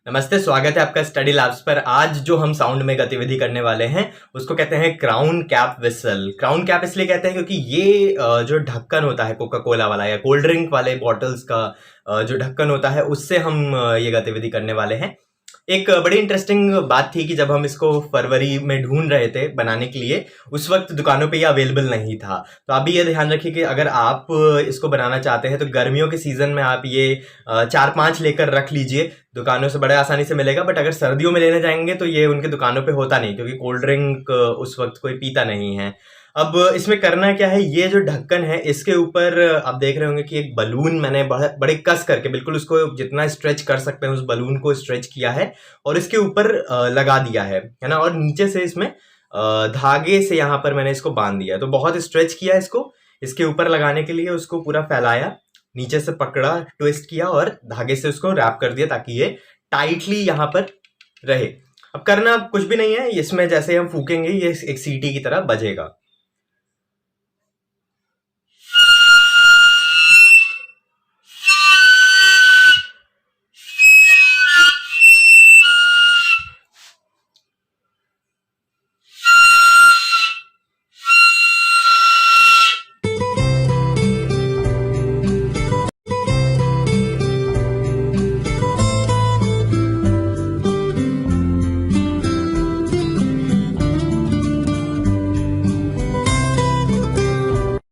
नमस्ते, स्वागत है आपका स्टडी लैब्स पर। आज जो हम साउंड में गतिविधि करने वाले हैं उसको कहते हैं crown cap whistle. Crown cap इसलिए कहते हैं क्योंकि ये जो ढक्कन होता है कोका कोला वाला या कोल्ड ड्रिंक वाले बॉटल्स का जो ढक्कन होता है उससे हम ये गतिविधि करने वाले हैं। एक बड़ी इंटरेस्टिंग बात थी कि जब हम इसको फरवरी में ढूंढ रहे थे बनाने के लिए, उस वक्त दुकानों पे ये अवेलेबल नहीं था। तो आप भी ये ध्यान रखिए कि अगर आप इसको बनाना चाहते हैं तो गर्मियों के सीजन में आप ये 4-5 लेकर रख लीजिए, दुकानों से बड़े आसानी से मिलेगा। बट अगर सर्दियों में लेने जाएंगे तो ये उनके दुकानों पे होता नहीं, क्योंकि कोल्ड ड्रिंक उस वक्त कोई पीता नहीं है। अब इसमें करना क्या है, ये जो ढक्कन है इसके ऊपर आप देख रहे होंगे कि एक बलून मैंने बड़े कस करके बिल्कुल उसको जितना स्ट्रेच कर सकते हैं उस बलून को स्ट्रेच किया है और इसके ऊपर लगा दिया है ना। और नीचे से इसमें धागे से यहाँ पर मैंने इसको बांध दिया है। तो बहुत स्ट्रेच किया इसको, इसके ऊपर लगाने के लिए उसको पूरा फैलाया, नीचे से पकड़ा, ट्विस्ट किया और धागे से उसको रैप कर दिया ताकि ये टाइटली यहाँ पर रहे। अब करना कुछ भी नहीं है, इसमें जैसे हम फूकेंगे ये एक सीटी की तरह बजेगा।